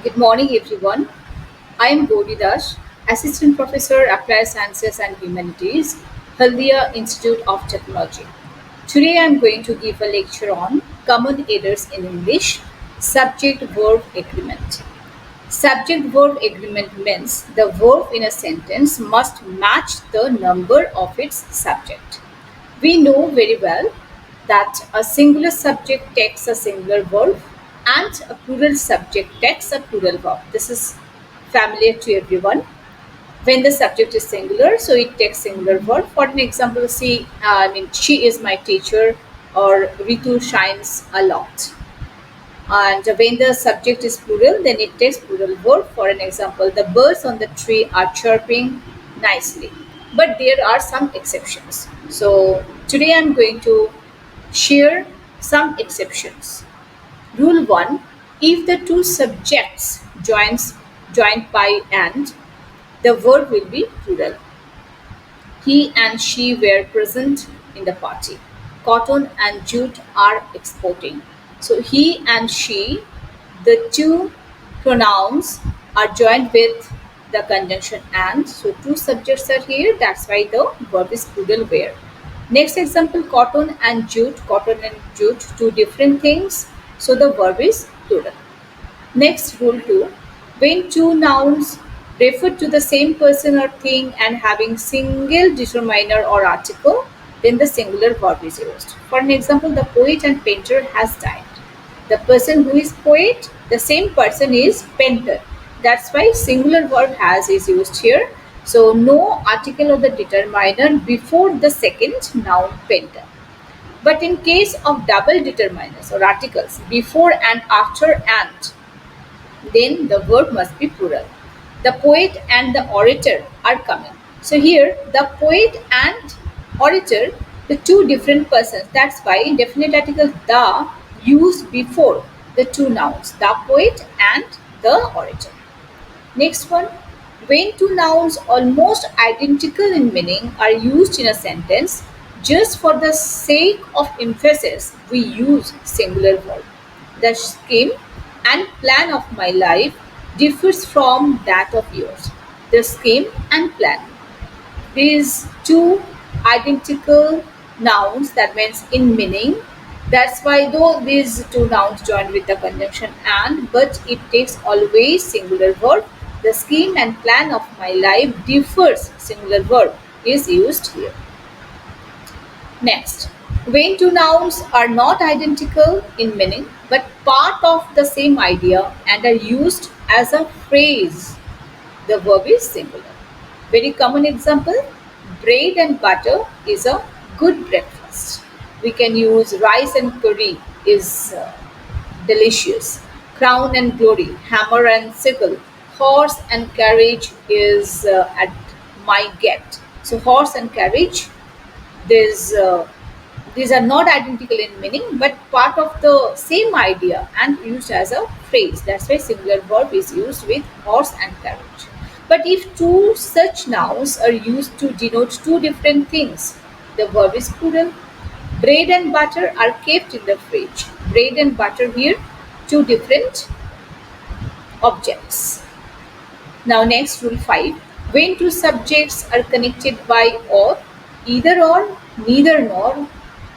Good morning, everyone. I am Gauri Das, Assistant Professor, Applied Sciences and Humanities, Haldia Institute of Technology. Today, I am going to give a lecture on common errors in English, subject-verb agreement. Subject-verb agreement means the verb in a sentence must match the number of its subject. We know very well that a singular subject takes a singular verb and a plural subject takes a plural verb. This is familiar to everyone. When the subject is singular, so it takes singular verb. For an example, see, she is my teacher, or Ritu shines a lot. And when the subject is plural, then it takes plural verb. For an example, the birds on the tree are chirping nicely. But there are some exceptions. So today I'm going to share some exceptions. Rule 1: if the two subjects joined by and, the verb will be plural. He and she were present in the party. Cotton and jute are exporting. So he and she, the two pronouns are joined with the conjunction and. So two subjects are here. That's why the verb is plural were. Next example, cotton and jute. Cotton and jute, two different things. So the verb is plural. Next, rule 2: when two nouns refer to the same person or thing and having single determiner or article, then the singular verb is used. For an example, the poet and painter has died. The person who is poet, the same person is painter. That's why singular verb has is used here. So no article of the determiner before the second noun painter. But in case of double determiners or articles before and after and, then the verb must be plural. The poet and the orator are coming. So here the poet and orator, the two different persons. That's why indefinite article the used before the two nouns, the poet and the orator. Next one: when two nouns almost identical in meaning are used in a sentence, just for the sake of emphasis, we use singular verb. The scheme and plan of my life differs from that of yours. The scheme and plan. These two identical nouns, that means in meaning. That's why though these two nouns join with the conjunction and, but it takes always singular verb. The scheme and plan of my life differs, singular verb is used here. Next, when two nouns are not identical in meaning but part of the same idea and are used as a phrase, the verb is singular. Very common example: bread and butter is a good breakfast. We can use rice and curry is delicious. Crown and glory, hammer and sickle. Horse and carriage is at my gate. So horse and carriage, there's these are not identical in meaning but part of the same idea and used as a phrase. That's why singular verb is used with horse and carriage. But if two such nouns are used to denote two different things, the verb is plural. Bread and butter are kept in the fridge. Bread and butter here, two different objects. Now next, rule 5: when two subjects are connected by or, either or, neither nor,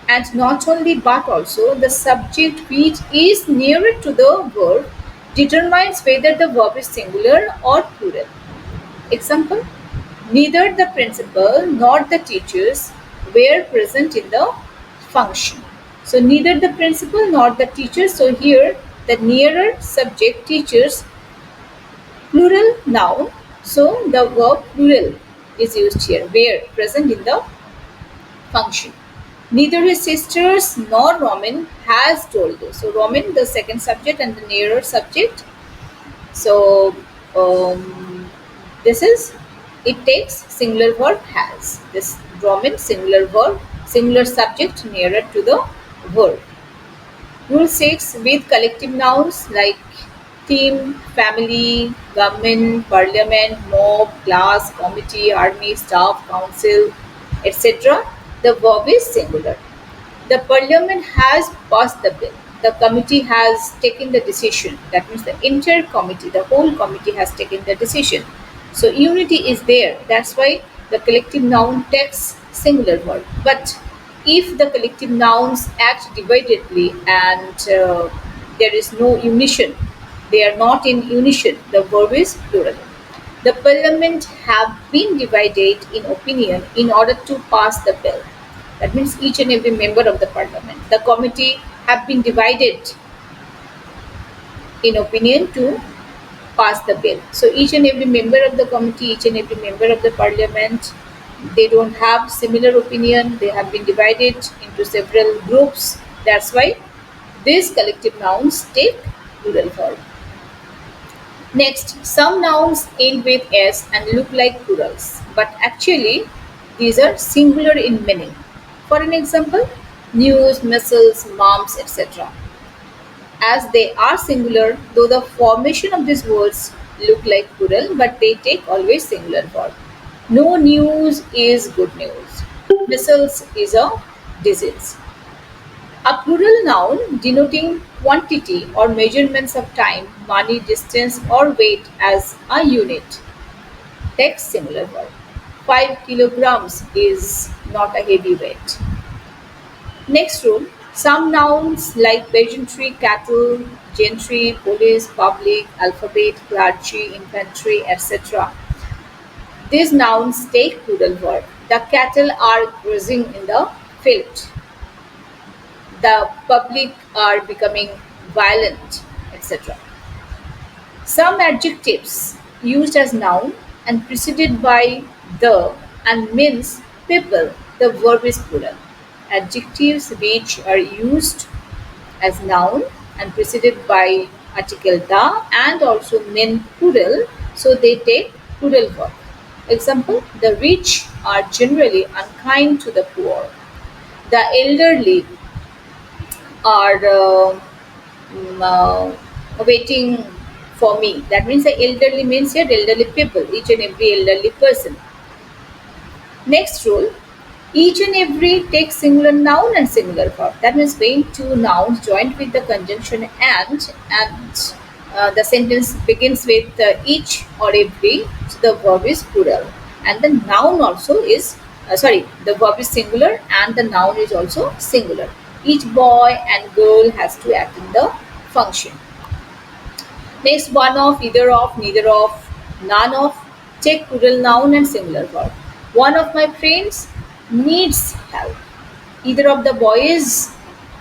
and not only but also, the subject which is nearer to the verb determines whether the verb is singular or plural. Example: neither the principal nor the teachers were present in the function. So neither the principal nor the teachers. So here the nearer subject, teachers, plural noun. So the verb plural is used here, where present in the function. Neither his sisters nor Roman has told you. So Roman, the second subject, and the nearer subject. So this is, it takes singular verb has. This Roman singular verb, singular subject nearer to the verb. Rule 6: with collective nouns like team, family, government, parliament, mob, class, committee, army, staff, council, etc., the verb is singular. The parliament has passed the bill. the committee has taken the decision. That means the entire committee, the whole committee has taken the decision. So unity is there. That's why the collective noun takes singular verb. But if the collective nouns act dividedly and there is no unison, they are not in unison, the verb is plural. The parliament have been divided in opinion in order to pass the bill. That means each and every member of the parliament. The committee have been divided in opinion to pass the bill. So each and every member of the committee, each and every member of the parliament, they don't have similar opinion. They have been divided into several groups. That's why these collective nouns take plural form. Next, some nouns end with s and look like plurals, but actually these are singular in meaning. For an example, news, missiles, moms, etc. As they are singular, though the formation of these words look like plural, but they take always singular form. No news is good news. Missiles is a disease. A plural noun denoting quantity or measurements of time, money, distance, or weight as a unit takes singular verb. 5 kilograms is not a heavy weight. Next rule, some nouns like peasantry, cattle, gentry, police, public, alphabet, clergy, infantry, etc. These nouns take plural verb. The cattle are grazing in the field. The public are becoming violent, etc. Some adjectives used as noun and preceded by the and means people, the verb is plural. Adjectives which are used as noun and preceded by article the and also mean plural, so they take plural verb. Example, the rich are generally unkind to the poor. The elderly are waiting for me. That means the elderly means here elderly people, each and every elderly person. Next rule, each and every takes singular noun and singular verb. That means when two nouns joined with the conjunction and the sentence begins with each or every, so the verb is plural. And the noun also is, the verb is singular and the noun is also singular. Each boy and girl has to act in the function. Next, one of, either of, neither of, none of, take plural noun and singular verb. One of my friends needs help. Either of the boys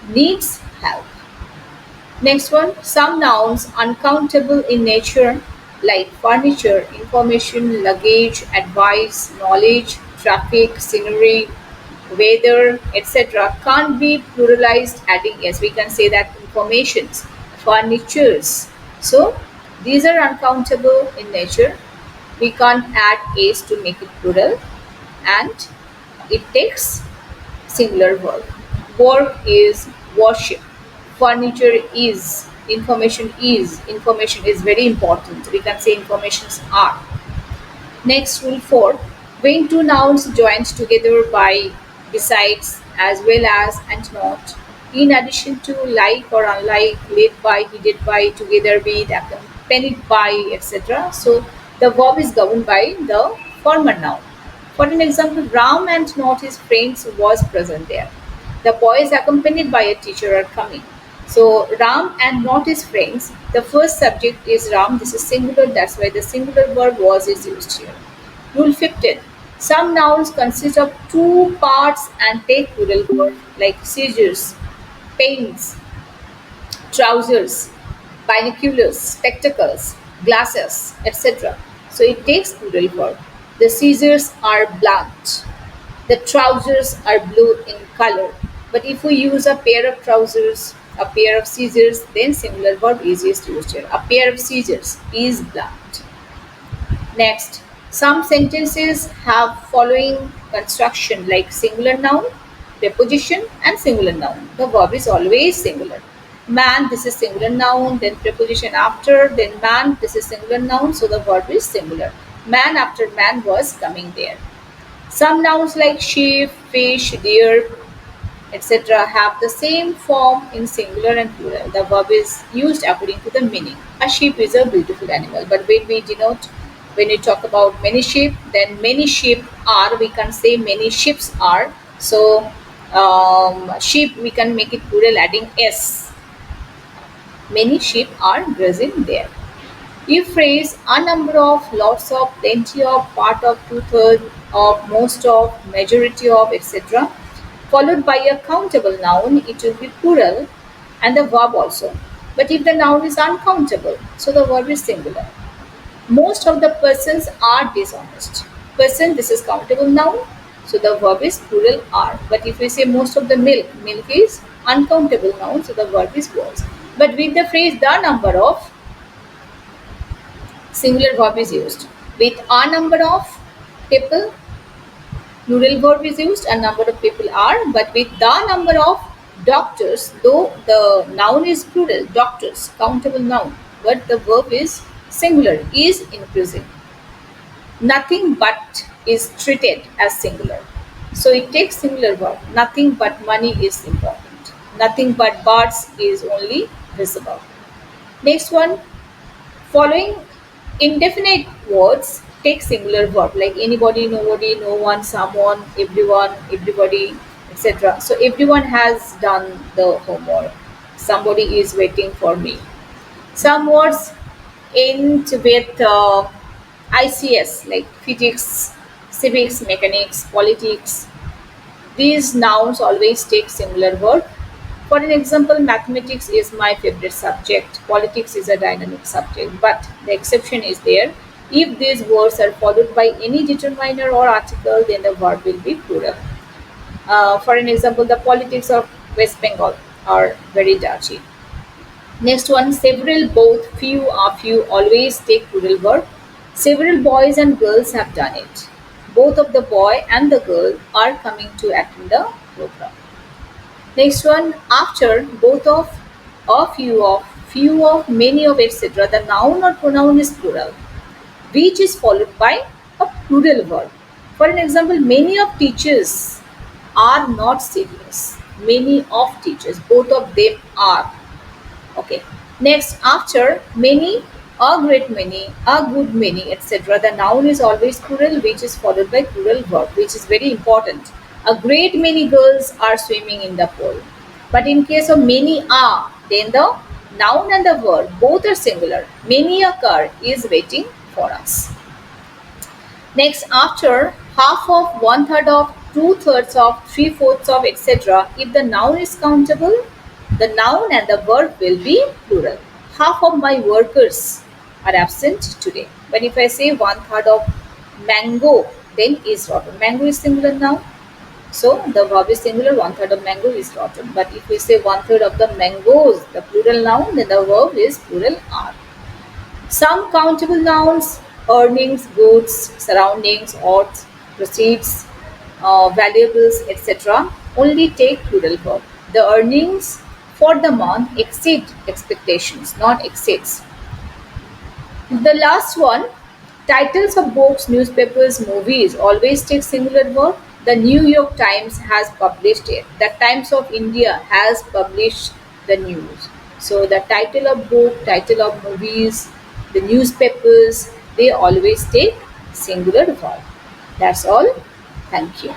needs help. Next one, some nouns uncountable in nature like furniture, information, luggage, advice, knowledge, traffic, scenery, weather, etc. can't be pluralized adding s. We can say that informations, furnitures. So these are uncountable in nature. We can't add s to make it plural and it takes singular verb. Work is worship. Furniture is. Information is. Information is very important. We can say informations are. Next, rule 4. When two nouns joined together by, besides, as well as, and not, in addition to, like or unlike, led by, headed by, together with, accompanied by, etc. So the verb is governed by the former noun. For an example, Ram and not his friends was present there. The boys accompanied by a teacher are coming. So Ram and not his friends. The first subject is Ram. This is singular. That's why the singular verb was is used here. Rule 15. Some nouns consist of two parts and take plural verb like scissors, pens, trousers, binoculars, spectacles, glasses, etc. So it takes plural verb. The scissors are blunt. The trousers are blue in color. But if we use a pair of trousers, a pair of scissors, then singular verb is used here. A pair of scissors is blunt. Next, some sentences have following construction like singular noun, preposition and singular noun. The verb is always singular. Man, this is singular noun, then preposition after, then man, this is singular noun, so the verb is singular. Man after man was coming there. Some nouns like sheep, fish, deer, etc., have the same form in singular and plural. The verb is used according to the meaning. A sheep is a beautiful animal, but when we talk about many sheep, then many sheep are, we can say many ships are. So, sheep, we can make it plural adding s. Many sheep are grazing there. If phrase a number of, lots of, plenty of, part of, two-thirds of, most of, majority of, etc., followed by a countable noun, it will be plural and the verb also. But if the noun is uncountable, so the verb is singular. Most of the persons are dishonest. Person, this is countable noun, so the verb is plural are. But if we say most of the milk, milk is uncountable noun, so the verb is was. But with the phrase the number of, singular verb is used. With a number of people, plural verb is used, a number of people are. But with the number of doctors, though the noun is plural, doctors, countable noun, but the verb is singular, is increasing. Nothing but is treated as singular. So it takes singular verb. Nothing but money is important. Nothing but birds is only visible. Next one, following indefinite words take singular verb like anybody, nobody, no one, someone, everyone, everybody, etc. So everyone has done the homework. Somebody is waiting for me. Some words end with ICS like physics, civics, mechanics, politics. These nouns always take singular verb. For an example, mathematics is my favorite subject, politics is a dynamic subject, but the exception is there. If these words are followed by any determiner or article, then the verb will be plural. For an example, the politics of West Bengal are very dirty. Next one, several, both, few, a few, always take plural verb. Several boys and girls have done it. Both of the boy and the girl are coming to attend the program. Next one, after, both of, few of, many of, etc. The noun or pronoun is plural, which is followed by a plural verb. For an example, many of teachers are not serious. Many of teachers, both of them are. Okay. Next, after many, a great many, a good many, etc. The noun is always plural, which is followed by plural verb, which is very important. A great many girls are swimming in the pool. But in case of many are, then the noun and the verb both are singular. Many a car is waiting for us. Next, after half of, one third of, two thirds of, three fourths of, etc., if the noun is countable, the noun and the verb will be plural. Half of my workers are absent today. But if I say one third of mango, then is rotten. Mango is singular now, so the verb is singular, one third of mango is rotten. But if we say one third of the mangoes, the plural noun, then the verb is plural are. Some countable nouns, earnings, goods, surroundings, odds, proceeds, valuables, etc., only take plural verb. The earnings for the month exceed expectations, not exceeds. The last one, titles of books, newspapers, movies always take singular verb. The New York Times has published it. The Times of India has published the news. So the title of book, title of movies, the newspapers, they always take singular verb. That's all. Thank you.